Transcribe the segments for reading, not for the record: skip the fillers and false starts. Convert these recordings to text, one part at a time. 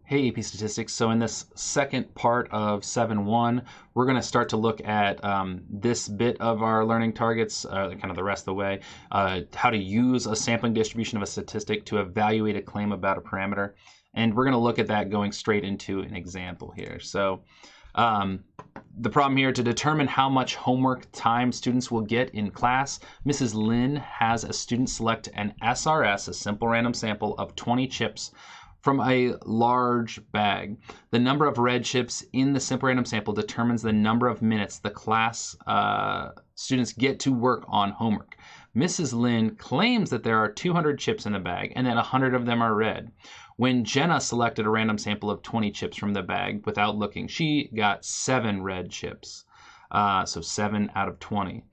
Hey, AP Statistics. So in this second part of 7.1, we're going to start to look at this bit of our learning targets, kind of the rest of the way, how to use a sampling distribution of a statistic to evaluate a claim about a parameter. And we're going to look at that going straight into an example here. So the problem here, to determine how much homework time students will get in class, Mrs. Lin has a student select an SRS, a simple random sample, of 20 chips from a large bag. The number of red chips in the simple random sample determines the number of minutes the class students get to work on homework. Mrs. Lin claims that there are 200 chips in the bag and that 100 of them are red. When Jenna selected a random sample of 20 chips from the bag without looking, she got 7 red chips. So 7 out of 20.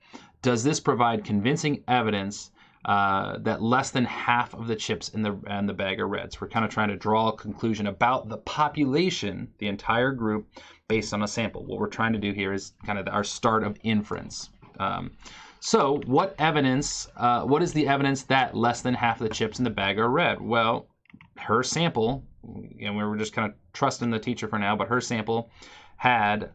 Does this provide convincing evidence that less than half of the chips in the bag are red? So we're kind of trying to draw a conclusion about the population, the entire group, based on a sample. What we're trying to do here is kind of our start of inference. So what is the evidence that less than half of the chips in the bag are red? Well, her sample, and we were just kind of trusting the teacher for now, but her sample had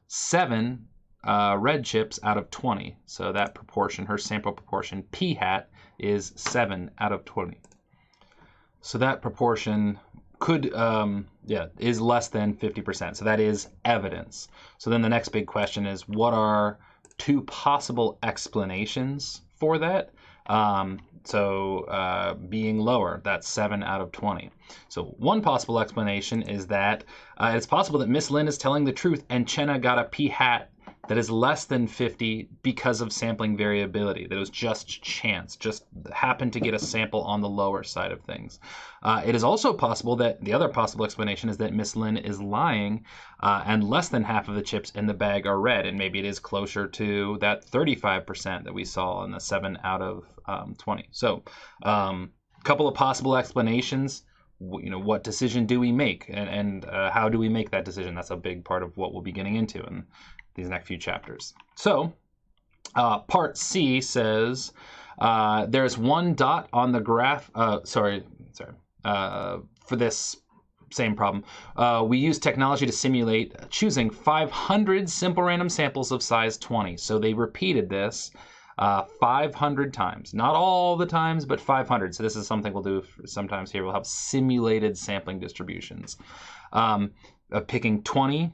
7 red chips out of 20. So that proportion, her sample proportion, p hat, is 7 out of 20. So that proportion could, is less than 50%. So that is evidence. So then the next big question is, what are 2 possible explanations for that? Being lower, that's 7 out of 20. So one possible explanation is that it's possible that Miss Lin is telling the truth and Chenna got a p hat that is less than 50 because of sampling variability. That was just chance, just happened to get a sample on the lower side of things. It is also possible that the other possible explanation is that Miss Lin is lying and less than half of the chips in the bag are red, and maybe it is closer to that 35% that we saw in the 7 out of 20. So a couple of possible explanations. What decision do we make, and how do we make that decision? That's a big part of what we'll be getting into in these next few chapters. So part C says there's 1 dot on the graph. For this same problem, we use technology to simulate choosing 500 simple random samples of size 20. So they repeated this 500 times. Not all the times, but 500. So this is something we'll do sometimes here. We'll have simulated sampling distributions. Picking 20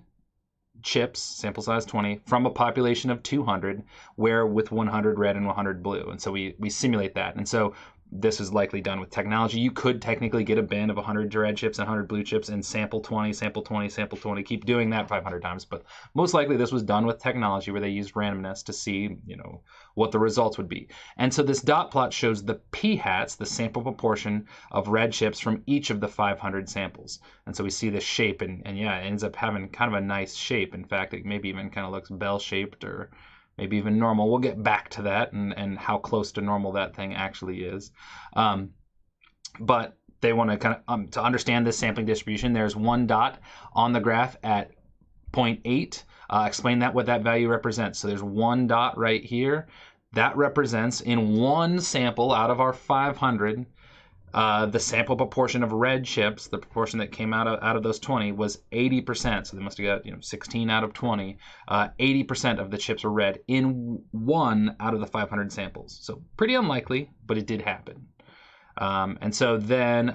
chips, sample size 20, from a population of 200, where with 100 red and 100 blue. And so we simulate that. And so this is likely done with technology. You could technically get a bin of 100 red chips and 100 blue chips and sample 20, sample 20, sample 20, keep doing that 500 times. But most likely this was done with technology where they used randomness to see, what the results would be. And so this dot plot shows the p hats, the sample proportion of red chips from each of the 500 samples. And so we see this shape, and yeah, it ends up having kind of a nice shape. In fact, it maybe even kind of looks bell-shaped or maybe even normal. We'll get back to that and how close to normal that thing actually is. But they want to kind of, to understand this sampling distribution, there's 1 dot on the graph at 0.8. Explain what that value represents. So there's 1 dot right here. That represents, in one sample out of our 500, the sample proportion of red chips, the proportion that came out of those 20, was 80%. So they must have got 16 out of 20. 80% of the chips were red in 1 out of the 500 samples. So pretty unlikely, but it did happen. And so then,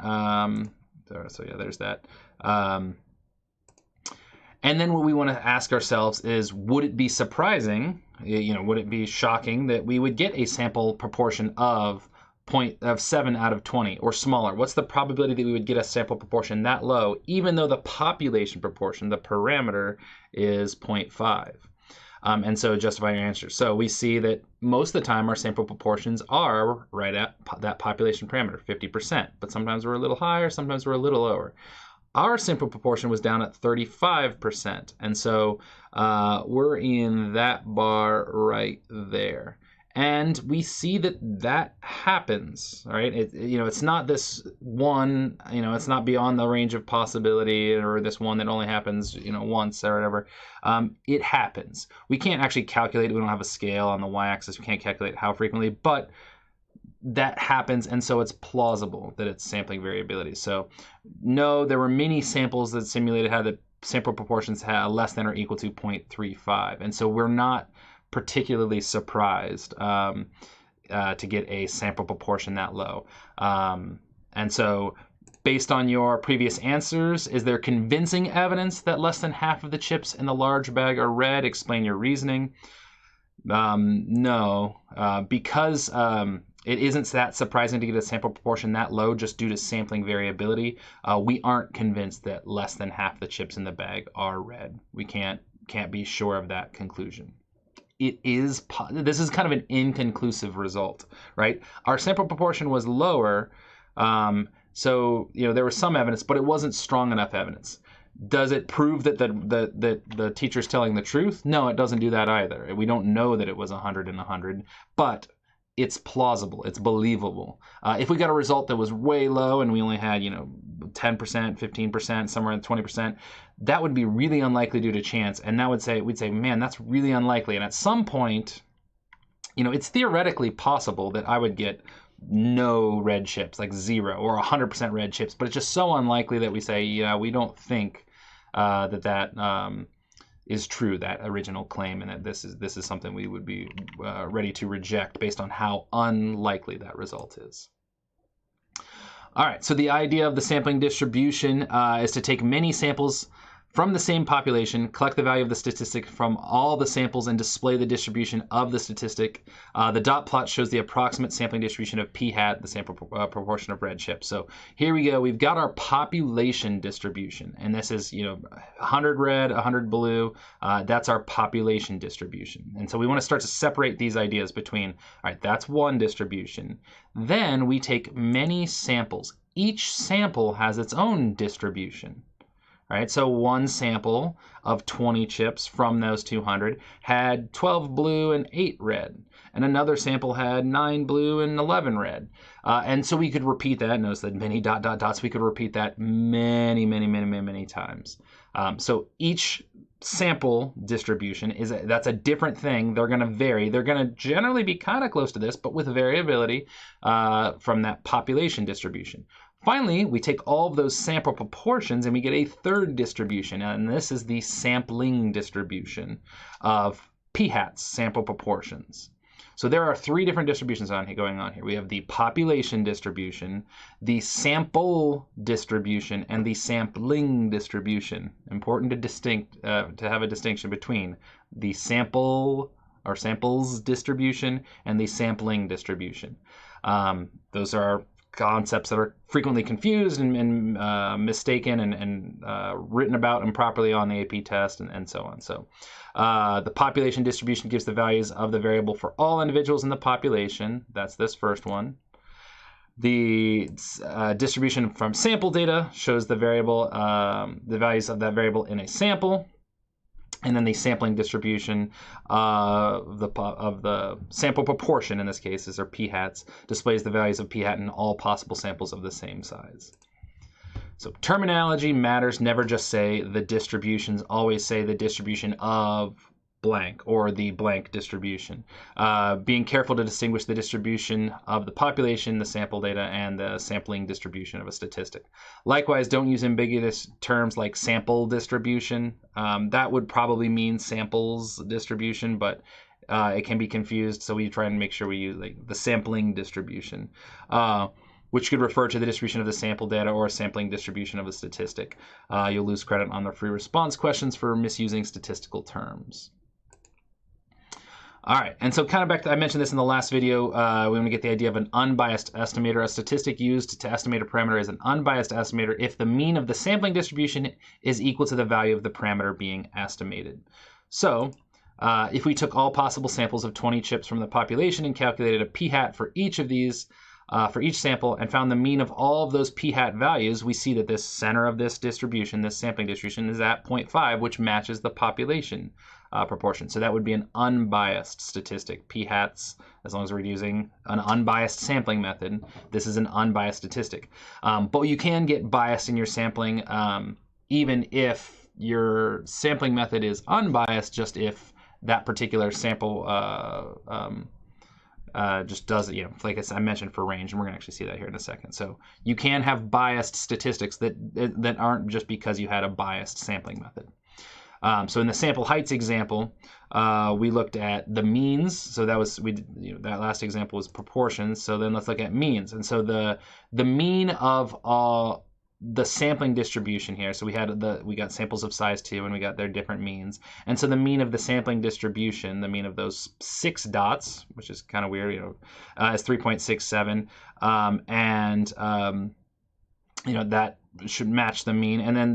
there's that. And then what we want to ask ourselves is, would it be surprising, would it be shocking that we would get a sample proportion of 7 out of 20 or smaller? What's the probability that we would get a sample proportion that low, even though the population proportion, the parameter, is 0.5? And so justify your answer. So we see that most of the time our sample proportions are right at that population parameter, 50%. But sometimes we're a little higher, sometimes we're a little lower. Our sample proportion was down at 35%. And so we're in that bar right there. And we see that happens, right? It's not this one, it's not beyond the range of possibility, or this one that only happens, once or whatever. It happens. We can't actually calculate it. We don't have a scale on the y-axis. We can't calculate how frequently, but that happens, and so it's plausible that it's sampling variability. So no, there were many samples that simulated had the sample proportions had less than or equal to 0.35, and so we're not particularly surprised to get a sample proportion that low. And so based on your previous answers, is there convincing evidence that less than half of the chips in the large bag are red? Explain your reasoning. No, because it isn't that surprising to get a sample proportion that low just due to sampling variability. We aren't convinced that less than half the chips in the bag are red. We can't be sure of that conclusion. This is kind of an inconclusive result, right? Our sample proportion was lower, so there was some evidence, but it wasn't strong enough evidence. Does it prove that the teacher's telling the truth? No, it doesn't do that either. We don't know that it was 100 and 100, but it's plausible, it's believable. If we got a result that was way low and we only had 10%, 15%, somewhere in 20%, that would be really unlikely due to chance, and that we'd say, man, that's really unlikely. And at some point, it's theoretically possible that I would get no red chips, like 0 or 100% red chips, but it's just so unlikely that we say, yeah, we don't think that is true, that original claim, and that this is something we would be ready to reject based on how unlikely that result is. All right, so the idea of the sampling distribution is to take many samples from the same population, collect the value of the statistic from all the samples, and display the distribution of the statistic. The dot plot shows the approximate sampling distribution of p hat, the sample proportion of red chips. So here we go. We've got our population distribution, and this is 100 red, 100 blue. That's our population distribution. And so we want to start to separate these ideas between, all right, that's one distribution. Then we take many samples. Each sample has its own distribution. Right, so one sample of 20 chips from those 200 had 12 blue and 8 red, and another sample had 9 blue and 11 red. And so we could repeat that. Notice that many ... dots. We could repeat that many times. So each sample distribution that's a different thing. They're going to vary. They're going to generally be kind of close to this, but with variability from that population distribution. Finally, we take all of those sample proportions and we get a third distribution, and this is the sampling distribution of p-hats, sample proportions. So there are 3 different distributions going on here. We have the population distribution, the sample distribution, and the sampling distribution. Important to have a distinction between the sample or samples distribution and the sampling distribution. Those are concepts that are frequently confused and mistaken and written about improperly on the AP test and so on. So the population distribution gives the values of the variable for all individuals in the population. That's this first one. The distribution from sample data shows the variable, the values of that variable in a sample. And then the sampling distribution of the sample proportion, in this case, is our p-hats, displays the values of p-hat in all possible samples of the same size. So terminology matters. Never just say the distributions. Always say the distribution of blank or the blank distribution. Being careful to distinguish the distribution of the population, the sample data, and the sampling distribution of a statistic. Likewise, don't use ambiguous terms like sample distribution. That would probably mean samples distribution, but it can be confused, so we try and make sure we use like the sampling distribution, which could refer to the distribution of the sample data or sampling distribution of a statistic. You'll lose credit on the free response questions for misusing statistical terms. All right, and so kind of back to, I mentioned this in the last video, we want to get the idea of an unbiased estimator. A statistic used to estimate a parameter is an unbiased estimator if the mean of the sampling distribution is equal to the value of the parameter being estimated. So if we took all possible samples of 20 chips from the population and calculated a p-hat for each of these, for each sample, and found the mean of all of those p-hat values, we see that this center of this distribution, this sampling distribution, is at 0.5, which matches the population proportion. So that would be an unbiased statistic. P-hats, as long as we're using an unbiased sampling method, this is an unbiased statistic. But you can get bias in your sampling even if your sampling method is unbiased, just if that particular sample just does it, like I mentioned for range, and we're going to actually see that here in a second. So you can have biased statistics that aren't just because you had a biased sampling method. So in the sample heights example, we looked at the means. So that was that last example was proportions. So then let's look at means. And so the mean of the sampling distribution here. So we got samples of size 2, and we got their different means. And so the mean of the sampling distribution, the mean of those 6 dots, which is kind of weird, is 3.67, that should match the mean. And then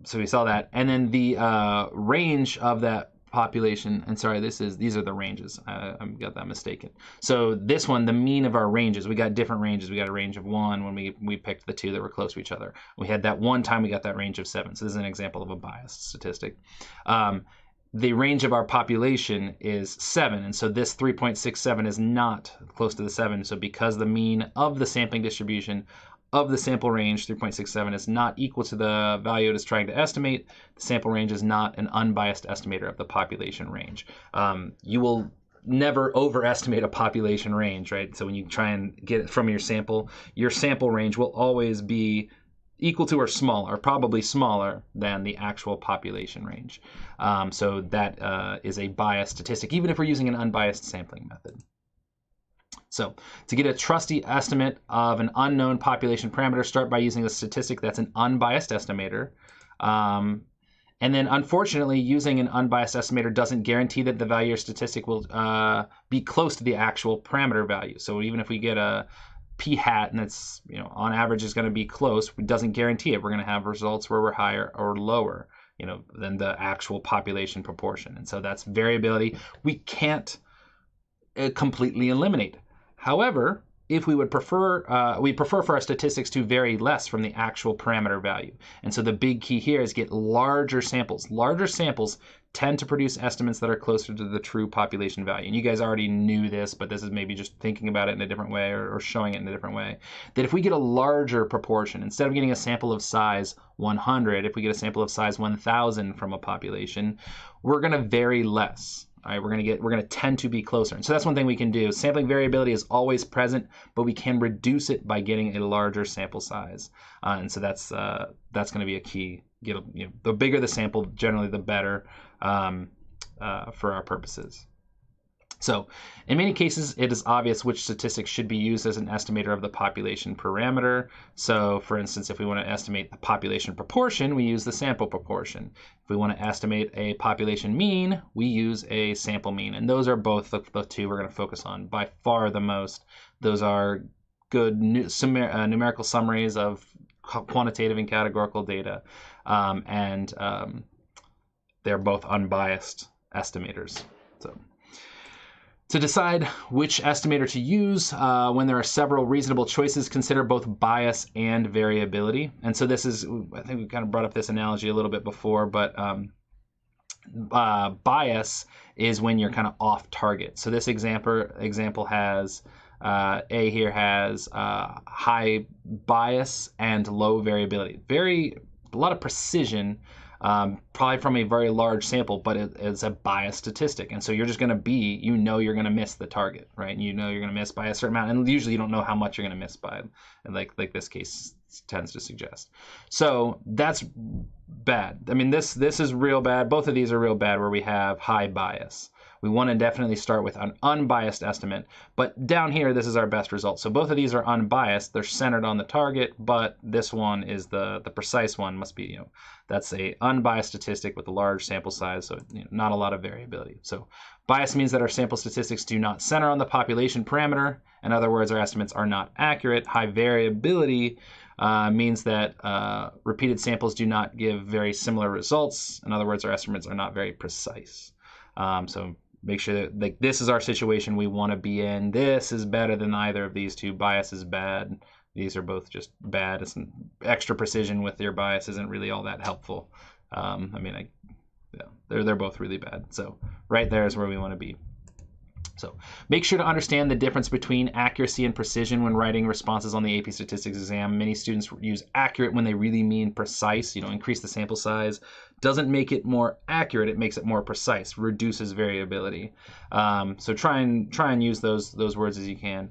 so we saw that, and then the range of that population, and sorry, these are the ranges. I got that mistaken. So this one, the mean of our ranges, we got different ranges. We got a range of 1 when we picked the 2 that were close to each other. We had that one time we got that range of 7. So this is an example of a biased statistic. The range of our population is 7, and so this 3.67 is not close to the 7. So because the mean of the sampling distribution of the sample range, 3.67, is not equal to the value it is trying to estimate, the sample range is not an unbiased estimator of the population range. You will never overestimate a population range, right? So when you try and get it from your sample range will always be equal to or smaller, probably smaller than the actual population range. So that is a biased statistic, even if we're using an unbiased sampling method. So to get a trusty estimate of an unknown population parameter, start by using a statistic that's an unbiased estimator. And then unfortunately, using an unbiased estimator doesn't guarantee that the value of your statistic will be close to the actual parameter value. So even if we get a p-hat and it's, on average is going to be close, it doesn't guarantee it. We're going to have results where we're higher or lower, than the actual population proportion. And so that's variability we can't completely eliminate. However, if we would prefer, we prefer for our statistics to vary less from the actual parameter value. And so the big key here is get larger samples. Larger samples tend to produce estimates that are closer to the true population value. And you guys already knew this, but this is maybe just thinking about it in a different way or showing it in a different way. That if we get a larger proportion, instead of getting a sample of size 100, if we get a sample of size 1,000 from a population, we're going to vary less. All right, we're going to tend to be closer. And so that's one thing we can do. Sampling variability is always present, but we can reduce it by getting a larger sample size. And so that's going to be a key. The bigger the sample, generally the better for our purposes. So in many cases, it is obvious which statistics should be used as an estimator of the population parameter. So for instance, if we want to estimate the population proportion, we use the sample proportion. If we want to estimate a population mean, we use a sample mean. And those are both the two we're going to focus on by far the most. Those are good numerical summaries of quantitative and categorical data. They're both unbiased estimators. So to decide which estimator to use when there are several reasonable choices, consider both bias and variability. And so this is, I think we kind of brought up this analogy a little bit before, but bias is when you're kind of off target. So this example has, A here has high bias and low variability. A lot of precision, probably from a very large sample, but it's a biased statistic. And so you're just going to be, you're going to miss the target, right? And you're going to miss by a certain amount. And usually you don't know how much you're going to miss by, like this case tends to suggest. So that's bad. I mean, this is real bad. Both of these are real bad where we have high bias. We want to definitely start with an unbiased estimate, but down here, this is our best result. So both of these are unbiased. They're centered on the target, but this one is the precise one. Must be, that's a unbiased statistic with a large sample size, so not a lot of variability. So bias means that our sample statistics do not center on the population parameter. In other words, our estimates are not accurate. High variability means that repeated samples do not give very similar results. In other words, our estimates are not very precise. So make sure that this is our situation we want to be in. This is better than either of these two. Bias is bad. These are both just bad. It's extra precision with your bias isn't really all that helpful. They're both really bad. So right there is where we want to be. So make sure to understand the difference between accuracy and precision when writing responses on the AP Statistics exam. Many students use accurate when they really mean precise. Increase the sample size doesn't make it more accurate; it makes it more precise, reduces variability. So try and use those words as you can.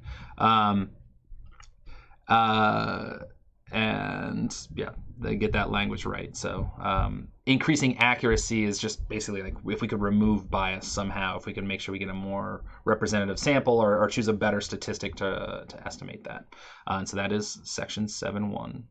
And yeah, they get that language right. So increasing accuracy is just basically like if we could remove bias somehow, if we could make sure we get a more representative sample or choose a better statistic to estimate that. And so that is section 7.1.